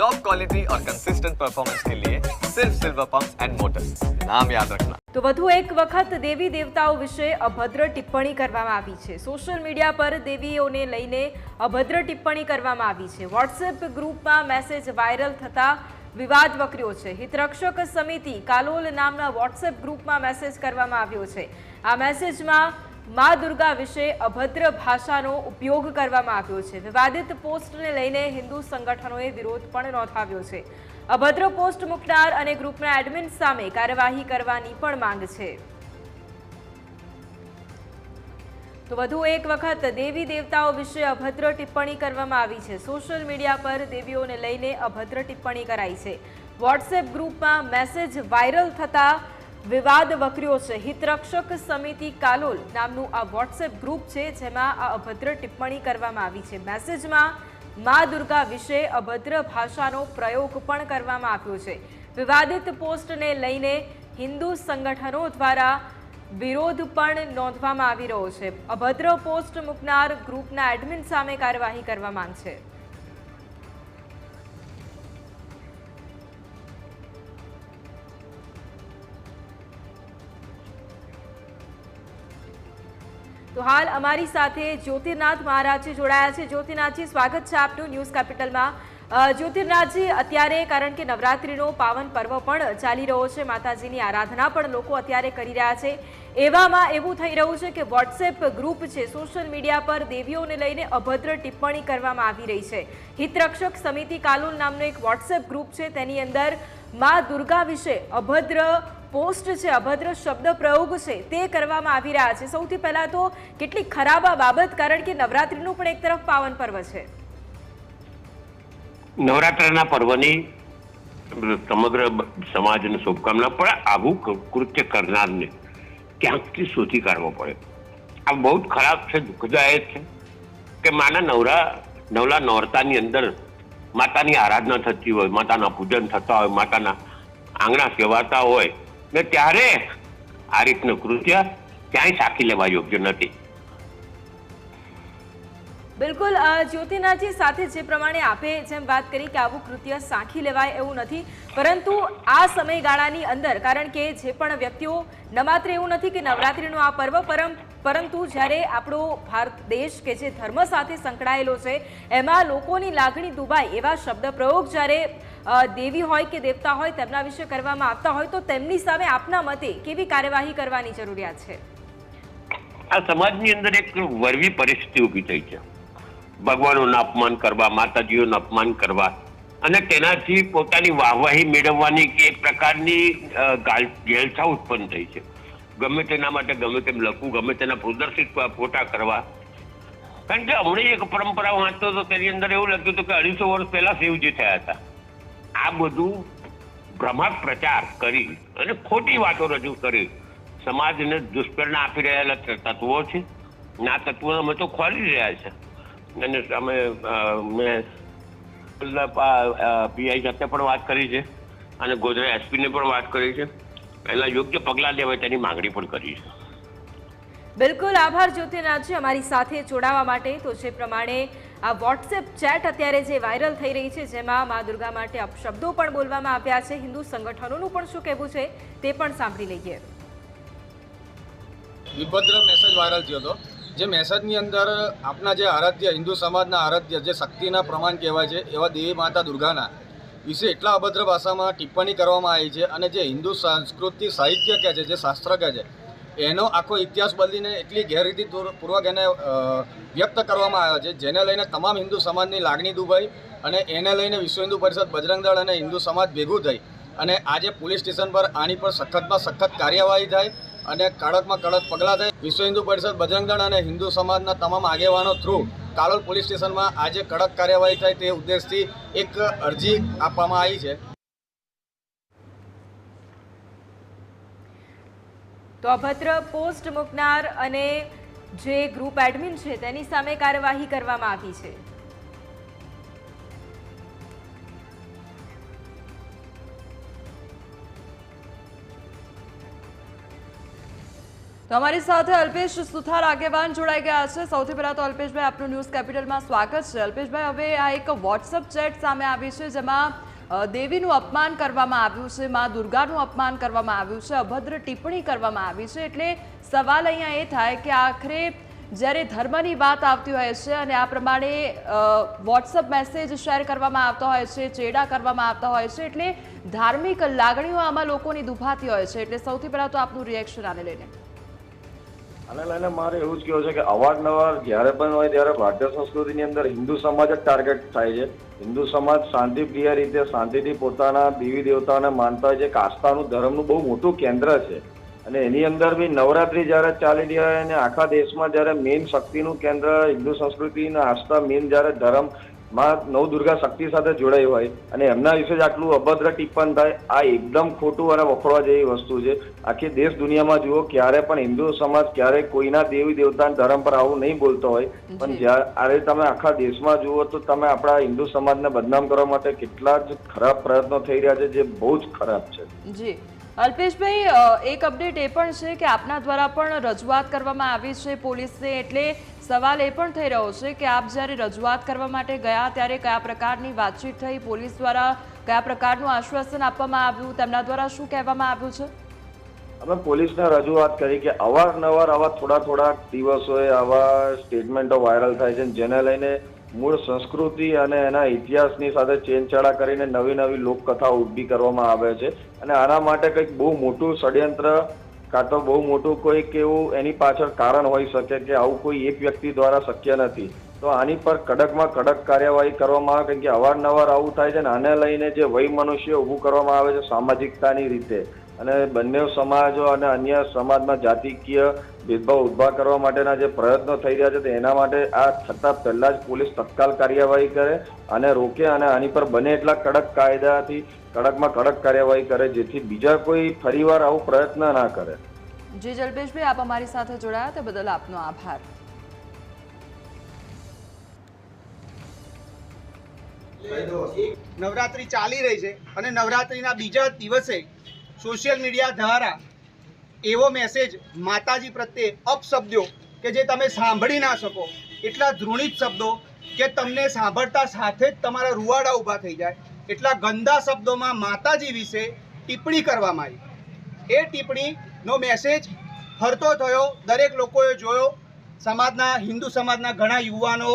Top quality और consistent performance के लिए सिर्फ सिल्वर पंप्स एंड मोटर्स, नाम याद रखना। તો વધુ એક વખત દેવી દેવતાઓ વિશે અભદ્ર ટિપ્પણી કરવામાં આવી છે। સોશિયલ મીડિયા પર દેવીઓને લઈને અભદ્ર ટિપ્પણી કરવામાં આવી છે। વોટ્સએપ ગ્રુપમાં મેસેજ વાયરલ થતા વિવાદ વકર્યો છે। હિતરક્ષક સમિતિ કાલોલ નામના વોટ્સએપ ગ્રુપમાં મેસેજ કરવામાં આવ્યો છે। આ મેસેજમાં મા દુર્ગા વિશે અભદ્ર ભાષાનો ઉપયોગ કરવામાં આવ્યો છે। વિવાદિત પોસ્ટને લઈને હિન્દુ સંગઠનોએ વિરોધ પણ નોંધાવ્યો છે। અભદ્ર પોસ્ટ મૂકનાર અને ગ્રુપના એડમિન સામે કાર્યવાહી કરવાની પણ માંગ છે। તો વધુ એક વખત દેવી દેવતાઓ વિશે અભદ્ર ટિપ્પણી કરવામાં આવી છે। સોશિયલ મીડિયા પર દેવીઓને લઈને અભદ્ર ટિપ્પણી કરાઈ છે। વોટ્સએપ ગ્રુપમાં મેસેજ વાયરલ થતા વિવાદ વકર્યો છે। હિતરક્ષક સમિતિ કાલોલ નામનું આ વોટ્સએપ ગ્રુપ છે, જેમાં આ અભદ્ર ટિપ્પણી કરવામાં આવી છે। મેસેજમાં મા દુર્ગા વિશે અભદ્ર ભાષાનો પ્રયોગ પણ કરવામાં આવ્યો છે। વિવાદિત પોસ્ટને લઈને હિન્દુ સંગઠનો દ્વારા વિરોધ પણ નોંધવામાં આવી રહ્યો છે। અભદ્ર પોસ્ટ મૂકનાર ગ્રુપના એડમિન સામે કાર્યવાહી કરવા માંગ છે। તો હાલ અમારી સાથે જ્યોતિર્નાથ મહારાજ જોડાયા છે। જ્યોતિર્નાથજી, સ્વાગત છે આપનું ન્યૂઝ કેપિટલમાં। જ્યોતિર્નાથજી, અત્યારે કારણ કે નવરાત્રિનો પાવન પર્વ પણ ચાલી રહ્યો છે, માતાજીની આરાધના પણ લોકો અત્યારે કરી રહ્યા છે, એવામાં એવું થઈ રહ્યું છે કે વોટ્સએપ ગ્રુપ છે, સોશિયલ મીડિયા પર દેવીઓને લઈને અભદ્ર ટિપ્પણી કરવામાં આવી રહી છે। હિતરક્ષક સમિતિ કાલોલ નામનો એક વોટ્સએપ ગ્રુપ છે, તેની અંદર મા દુર્ગા વિશે અભદ્ર પોસ્ટ છે, અભદ્ર શબ્દ પ્રયોગ છે, તે કરવામાં આવી રહ્યા છે। સૌથી પહેલા તો કેટલી ખરાબ આ બાબત, કારણ કે નવરાત્રીનું પણ એક તરફ પાવન પર્વ છે। નવરાત્રના પર્વની સમગ્ર સમાજને શુભકામના, પણ આવું કૃત્ય કરનારને ક્યાંકથી શોધી કાઢવો પડે। આ બહુ જ ખરાબ છે, દુઃખદાયક છે કે નવલા નોરતાની અંદર માતાની આરાધના થતી હોય, માતાના પૂજન થતા હોય, માતાના આંગણા સેવાતા હોય ને ત્યારે આ રીતનું કૃત્ય ક્યાંય સાખી લેવા યોગ્ય નથી। બિલકુલ જ્યોતિનાથજી, સાથે જે પ્રમાણે આપે જેમ વાત કરી કે આવું કૃત્ય સાંખી લેવાય એવું નથી, પરંતુ આ સમયગાળાની અંદર કારણ કે જે પણ વ્યક્તિઓ ન માત્ર એવું નથી કે નવરાત્રિનું આ પર્વ, પરંતુ જ્યારે આપણો ભારત દેશ કે જે ધર્મ સાથે સંકળાયેલો છે, એમાં લોકોની લાગણી દુભાય એવા શબ્દ પ્રયોગ જ્યારે દેવી હોય કે દેવતા હોય તેમના વિશે કરવામાં આવતા હોય, તો તેમની સામે આપના મતે કેવી કાર્યવાહી કરવાની જરૂરિયાત છે? આ સમાજની અંદર એક વરવી પરિસ્થિતિ ઊભી થઈ છે। ભગવાનોનું અપમાન કરવા, માતાજીઓનું અપમાન કરવા અને તેનાથી પોતાની વાહવાહી મેળવવાની કે એક પ્રકારની ઘેલછા ઉત્પન્ન થઈ છે। ગમે તેના માટે ગમે તેમ લખવું, ગમે તેના પ્રદર્શિત ફોટા કરવા। કારણ કે હમણાં એક પરંપરા વાંચતો હતો, તેની અંદર એવું લખ્યું હતું કે 250 વર્ષ પહેલા શિવજી થયા હતા। આ બધું ભ્રમાત્મક પ્રચાર કરી અને ખોટી વાતો રજૂ કરી સમાજને દુષ્પ્રેરણા આપી રહેલા તત્વો છે। આ તત્વો અમે તો ખોલી રહ્યા છે અને અમે મેં પીઆઈ સાથે પણ વાત કરી છે અને ગોધરા એસપીને પણ વાત કરી છે। પહેલા યોગ્ય પગલાં લેવાય તેની માંગણી પણ કરી છે। બિલકુલ, આભાર જ્યોતિનાથજી અમારી સાથે જોડાવા માટે। તો જે પ્રમાણે આ વોટ્સએપ ચેટ અત્યારે જે વાયરલ થઈ રહી છે, જેમાં મા દુર્ગા માટે અપશબ્દો પણ બોલવામાં આવ્યા છે, હિન્દુ સંગઠનોનું પણ શું કહેવું છે તે પણ સાંભળી લઈએ। વિભદ્ર મેસેજ વાયરલ થયો હતો, જે મેસેજની અંદર આપના જે આરાધ્ય હિન્દુ સમાજના આરાધ્ય જે શક્તિના પ્રમાણ કહેવાય છે એવા દેવી માતા દુર્ગાના વિશે એટલા અભદ્ર ભાષામાં ટિપ્પણી કરવામાં આવી છે અને જે હિન્દુ સંસ્કૃતિ સાહિત્ય કહે છે, જે શાસ્ત્ર કહે છે, એનો આખો ઇતિહાસ બદલીને એટલી ગેરરીતિપૂર્વક એને વ્યક્ત કરવામાં આવ્યો છે, જેને લઈને તમામ હિન્દુ સમાજની લાગણી દુભાઈ અને એને લઈને વિશ્વ હિન્દુ પરિષદ, બજરંગ દળ અને હિન્દુ સમાજ ભેગું થઈ અને આજે પોલીસ સ્ટેશન પર આની પર સખતમાં સખત કાર્યવાહી થાય અને કડકમાં કડક પગલાં થાય। વિશ્વ હિન્દુ પરિષદ, બજરંગ દળ અને હિન્દુ સમાજના તમામ આગેવાનો થ્રુ કાલોલ પોલીસ સ્ટેશનમાં આજે કડક કાર્યવાહી થાય તે ઉદ્દેશથી એક અરજી આપવામાં આવી છે। તો અભદ્ર પોસ્ટ મૂકનાર અને જે ગ્રુપ એડમિન છે તેની સામે કાર્યવાહી કરવામાં આવી છે। તો તો અમારી સાથે અલ્પેશ સુથાર આગેવાન જોડાઈ ગયા છે। સૌથી પહેલા તો અલ્પેશભાઈ આપનું ન્યૂઝ કેપિટલમાં સ્વાગત છે। અલ્પેશભાઈ, હવે આ એક વોટ્સઅપ ચેટ સામે આવી છે જેમાં દેવીનું અપમાન કરવામાં આવ્યું છે, મા દુર્ગાનું અપમાન કરવામાં આવ્યું છે, અભદ્ર ટિપ્પણી કરવામાં આવી છે। એટલે સવાલ અહીંયા એ થાય કે આખરે જ્યારે ધર્મની વાત આવતી હોય છે અને આ પ્રમાણે વોટ્સઅપ મેસેજ શેર કરવામાં આવતા હોય છે, ચેડા કરવામાં આવતા હોય છે, એટલે ધાર્મિક લાગણીઓ આમાં લોકોની દુભાતી હોય છે। એટલે સૌથી પહેલા તો આપનું રિએક્શન આને લઈને મારે એવું જ કહેવું છે કે અવારનવાર જ્યારે પણ હોય ત્યારે ભારતીય સંસ્કૃતિની અંદર હિન્દુ સમાજ જ ટાર્ગેટ થાય છે। હિન્દુ સમાજ શાંતિપ્રિય રીતે શાંતિથી પોતાના દેવી દેવતાઓને માનતા હોય છે કે આસ્થાનું ધર્મનું બહુ મોટું કેન્દ્ર છે અને એની અંદર બી નવરાત્રી જ્યારે ચાલી રહ્યા હોય અને આખા દેશમાં જ્યારે મેઇન શક્તિનું કેન્દ્ર હિન્દુ સંસ્કૃતિના આસ્થા મેઇન જ્યારે ધર્મ માં નવદુર્ગા શક્તિ સાથે જોડાઈ હોય અને એમના વિશે જ આટલું અભદ્ર ટિપ્પણ થાય, આ એકદમ ખોટું અને વખોડવા જેવી વસ્તુ છે। આખી દેશ દુનિયામાં જુઓ, ક્યારે પણ હિન્દુ સમાજ ક્યારે કોઈના દેવી દેવતાના ધર્મ પર આવું નહીં બોલતો હોય, પણ જ્યારે તમે આખા દેશમાં જુઓ તો તમે આપણા હિન્દુ સમાજને બદનામ કરવા માટે કેટલા જ ખરાબ પ્રયત્નો થઈ રહ્યા છે, જે બહુ જ ખરાબ છે। જી અલ્પેશભાઈ, એક અપડેટ એ પણ છે કે આપના દ્વારા પણ રજૂઆત કરવામાં આવી છે પોલીસને। એટલે સવાલ એ પણ થઈ રહ્યો છે કે આપ જ્યારે રજૂઆત કરવા માટે ગયા ત્યારે કયા પ્રકારની વાતચીત થઈ, પોલીસ દ્વારા કયા પ્રકારનું આશ્વાસન આપવામાં આવ્યું, તેમના દ્વારા શું કહેવામાં આવ્યું છે? અમે પોલીસને રજૂઆત કરી કે અવારનવાર આવા થોડા દિવસોએ આવા સ્ટેટમેન્ટો વાયરલ થાય છે જેને લઈને મૂળ સંસ્કૃતિ અને એના ઇતિહાસની સાથે ચેનચાળા કરીને નવી લોકકથાઓ ઊભી કરવામાં આવે છે અને આના માટે કંઈક બહુ મોટું ષડયંત્ર કાં તો બહુ મોટું કોઈક એવું એની પાછળ કારણ હોઈ શકે કે આવું કોઈ એક વ્યક્તિ દ્વારા શક્ય નથી। તો આની પર કડકમાં કડક કાર્યવાહી કરવામાં આવે, કારણ કે અવારનવાર આવું થાય છે ને આને લઈને જે વય મનુષ્ય ઊભું કરવામાં આવે છે સામાજિકતાની રીતે અને બંને સમાજો અને અન્ય સમાજમાં જાતિકીય ભેદભાવ ઉભા કરવા માટેના જે પ્રયત્નો થઈ રહ્યા છે તો એના માટે આ થતાં પહેલા જ પોલીસ તત્કાલ કાર્યવાહી કરે અને રોકે અને આની પર બને એટલા કડક કાયદાથી કડકમાં કડક કાર્યવાહી કરે, જેથી બીજા કોઈ ફરીવાર આવો પ્રયત્ન ના કરે। જી જલ્પેશભાઈ, આપ અમારી સાથે જોડાયા તે બદલ આપનો આભાર। નવરાત્રી ચાલી રહી છે અને નવરાત્રીના બીજા દિવસે સોશિયલ મીડિયા દ્વારા એવો મેસેજ માતાજી પ્રત્યે અપશબ્દો કે જે તમે સાંભળી ના શકો એટલા ધૃણિત શબ્દો કે તમને સાંભળતા સાથે જ તમારા રૂવાડા ઊભા થઈ જાય એટલા ગંદા શબ્દોમાં માતાજી વિશે ટિપ્પણી કરવામાં આવી। એ ટિપ્પણીનો મેસેજ ફરતો થયો, દરેક લોકોએ જોયો। સમાજના હિન્દુ સમાજના ઘણા યુવાનો,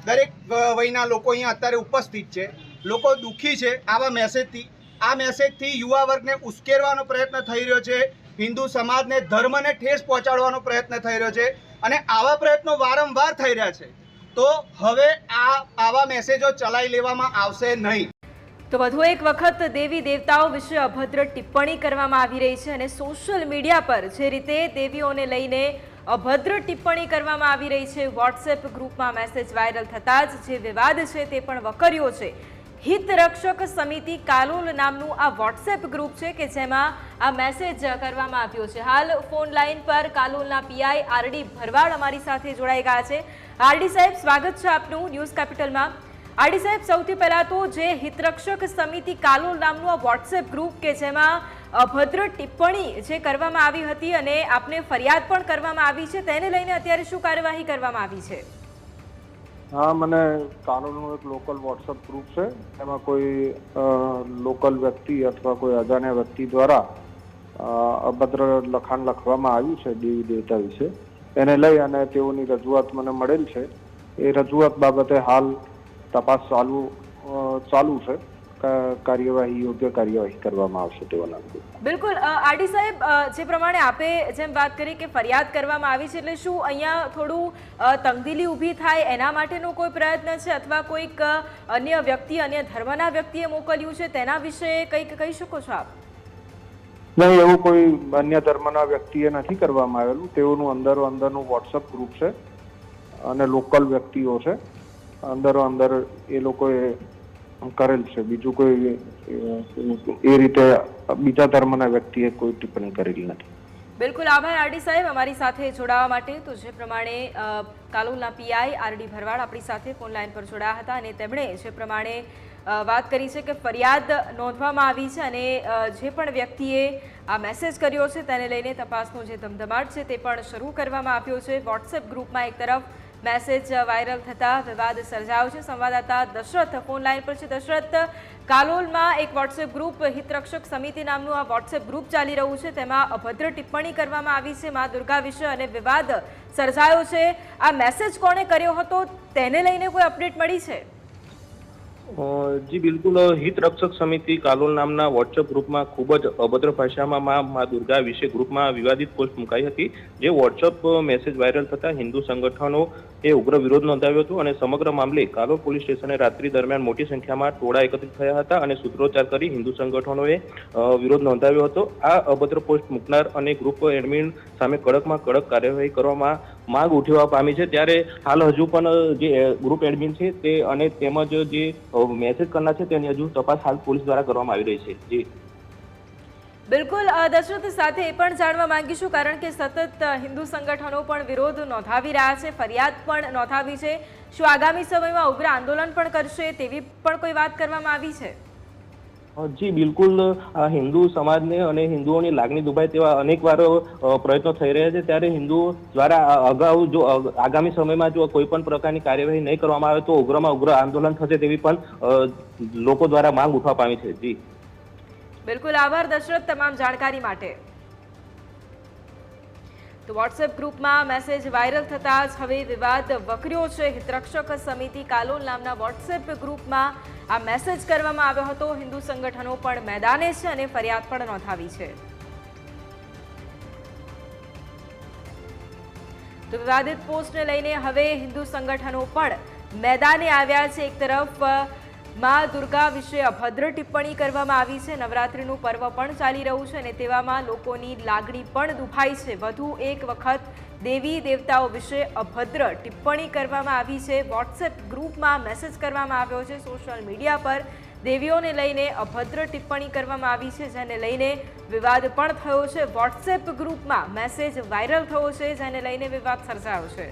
દરેક વયના લોકો અહીંયા અત્યારે ઉપસ્થિત છે। લોકો દુઃખી છે આવા મેસેજથી। આ મેસેજથી યુવા વર્ગને ઉશ્કેરવાનો પ્રયત્ન થઈ રહ્યો છે, હિન્દુ સમાજને ધર્મને ઠેસ પહોંચાડવાનો પ્રયત્ન થઈ રહ્યો છે અને આવા પ્રયત્નો વારંવાર થઈ રહ્યા છે। તો હવે આવા મેસેજો ચલાવી લેવામાં આવશે નહીં। તો વધુ એક વખત દેવી દેવતાઓ વિશે અભદ્ર ટિપ્પણી કરવામાં આવી રહી છે અને સોશિયલ મીડિયા પર જે રીતે દેવીઓને લઈને અભદ્ર ટિપ્પણી કરવામાં આવી રહી છે, વોટ્સએપ ગ્રુપમાં મેસેજ વાયરલ થતાં જ જે વિવાદ છે તે પણ વકર્યો છે। હિત રક્ષક સમિતિ કાલોલ નામનું આ વોટ્સએપ ગ્રુપ છે કે જેમાં આ મેસેજ કરવામાં આવ્યો છે। હાલ ફોન લાઈન પર કાલોલના પીઆઈ આરડી ભરવાડ અમારી સાથે જોડાઈ ગયા છે। આરડી સાહેબ, સ્વાગત છે આપનું ન્યૂઝ કેપિટલમાં। આરડી સાહેબ, સૌથી પહેલા તો જે હિતરક્ષક સમિતિ કાલોલ નામનું આ વોટ્સએપ ગ્રુપ કે જેમાં અભદ્ર ટિપ્પણી જે કરવામાં આવી હતી અને આપને ફરિયાદ પણ કરવામાં આવી છે, તેને લઈને અત્યારે શું કાર્યવાહી કરવામાં આવી છે? હા, મને કાલોલનું એક લોકલ વોટ્સઅપ ગ્રુપ છે, એમાં કોઈ લોકલ વ્યક્તિ અથવા કોઈ અજાણ્યા વ્યક્તિ દ્વારા અભદ્ર લખાણ લખવામાં આવ્યું છે દેવી દેવતા વિશે, એને લઈ અને તેઓની રજૂઆત મને મળેલ છે। એ રજૂઆત બાબતે હાલ તપાસ ચાલુ છે, કાર્યવાહી યોગ્ય કાર્યવાહી કરવામાં આવશે તેઓના। બિલકુલ આરડી સાહેબ, જે પ્રમાણે આપે જેમ વાત કરી કે ફરિયાદ કરવામાં આવી છે, એટલે શું અહીંયા થોડું તંગદિલી ઊભી થાય એના માટેનો કોઈ પ્રયત્ન છે અથવા કોઈક અન્ય વ્યક્તિ, અન્ય ધર્મના વ્યક્તિએ મોકલ્યું છે, તેના વિશે કંઈક કહી શકો છો આપ? નહીં, એવું કોઈ અન્ય ધર્મના વ્યક્તિએ નથી કરવામાં આવેલું। તેઓનું અંદરનું વોટ્સઅપ ગ્રુપ છે અને લોકલ વ્યક્તિઓ છે, અંદર એ લોકોએ કરેલ છે। બીજું કોઈ એ રીતે બીજા ધર્મના વ્યક્તિએ કોઈ ટિપ્પણી કરેલી નથી। બિલકુલ આભાર આરડી સાહેબ અમારી સાથે જોડાવા માટે। તો જે પ્રમાણે કાલોલના પીઆઈ આરડી ભરવાડ આપણી સાથે ફોન લાઈન પર જોડાયા હતા અને તેમણે જે પ્રમાણે વાત કરી છે કે ફરિયાદ નોંધવામાં આવી છે અને જે પણ વ્યક્તિએ આ મેસેજ કર્યો છે તેને લઈને તપાસનો જે ધમધમાટ છે તે પણ શરૂ કરવામાં આવ્યો છે. વોટ્સએપ ગ્રુપમાં એક તરફ મેસેજ વાયરલ થતા વિવાદ સર્જાયો છે. સંવાદદાતા દશરથ ફોન લાઈન પર છે. દશરથ, કાલોલમાં એક વોટ્સએપ ગ્રુપ હિતરક્ષક સમિતિ નામનું આ વોટ્સએપ ગ્રુપ ચાલી રહ્યું છે, તેમાં અભદ્ર ટિપ્પણી કરવામાં આવી છે મા દુર્ગા વિશે અને વિવાદ સર્જાયો છે. આ મેસેજ કોણે કર્યો હતો તેને લઈને કોઈ અપડેટ મળી છે? જી બિલકુલ, હિત રક્ષક સમિતિ કાલોલ નામના વોટ્સએપ ગ્રુપમાં ખૂબ જ અભદ્ર ભાષામાં મા દુર્ગા વિશે ગ્રુપમાં વિવાદિત પોસ્ટ મુકાઈ હતી. જે વોટ્સએપ મેસેજ વાયરલ થતા હિન્દુ સંગઠનો એ ઉગ્ર વિરોધ નોંધાવ્યો હતો અને સમગ્ર મામલે કાલોલ પોલીસ સ્ટેશને રાત્રિ દરમિયાન મોટી સંખ્યામાં ટોળા એકત્રિત થયા હતા અને સૂત્રોચ્ચાર કરી હિન્દુ સંગઠનોએ વિરોધ નોંધાવ્યો હતો. આ અભદ્ર પોસ્ટ મૂકનાર અને ગ્રુપ એડમિન સામે કડકમાં કડક કાર્યવાહી કરવામાં માંગ ઉઠવા પામી છે. ત્યારે હાલ હજુ પણ જે ગ્રુપ એડમિન છે તે અને તેમજ જે મેસેજ કરનાર છે તેની હજુ તપાસ હાલ પોલીસ દ્વારા કરવામાં આવી રહી છે. જી બિલકુલ, દશરથ સાથે એ પણ જાણવા માંગીશું કારણ કે સતત હિન્દુ સંગઠનો પણ વિરોધ નોંધાવી રહ્યા છે, ફરિયાદ પણ નોંધાવી છે. શું આગામી સમયમાં ઉગ્ર આંદોલન પણ કરશે તેવી પણ કોઈ વાત કરવામાં આવી છે? જી બિલકુલ, હિન્દુ સમાજને અને હિન્દુઓની લાગણી દુભાય તેવા અનેકવાર પ્રયત્નો થઈ રહ્યા છે. ત્યારે હિન્દુઓ દ્વારા અગાઉ જો આગામી સમયમાં જો કોઈ પણ પ્રકારની કાર્યવાહી નહીં કરવામાં આવે તો ઉગ્રમાં ઉગ્ર આંદોલન થશે તેવી પણ લોકો દ્વારા માંગ ઉઠવા પામી છે. જી બિલકુલ, આભાર દશરથ તમામ જાણકારી માટે. તો વોટ્સએપ ગ્રુપમાં મેસેજ વાયરલ થતાં જ હવે વિવાદ વકર્યો છે. હિતરક્ષક સમિતિ કાલોલ નામના વોટ્સએપ ગ્રુપમાં આ મેસેજ કરવામાં આવ્યો હતો. હિન્દુ સંગઠનો પણ મેદાને છે અને ફરિયાદ પણ નોંધાવી છે. તો વિવાદિત પોસ્ટને લઈને હવે હિન્દુ સંગઠનો પણ મેદાને આવ્યા છે. એક તરફ મા દુર્ગા વિશે અભદ્ર ટિપ્પણી કરવામાં આવી છે. નવરાત્રિનું પર્વ પણ ચાલી રહ્યું છે અને તેવામાં લોકોની લાગણી પણ દુભાઈ છે. વધુ એક વખત દેવી દેવતાઓ વિશે અભદ્ર ટિપ્પણી કરવામાં આવી છે. વોટ્સએપ ગ્રુપમાં મેસેજ કરવામાં આવ્યો છે. સોશિયલ મીડિયા પર દેવીઓને લઈને અભદ્ર ટિપ્પણી કરવામાં આવી છે, જેને લઈને વિવાદ પણ થયો છે. વોટ્સએપ ગ્રુપમાં મેસેજ વાયરલ થયો છે, જેને લઈને વિવાદ સર્જાયો છે.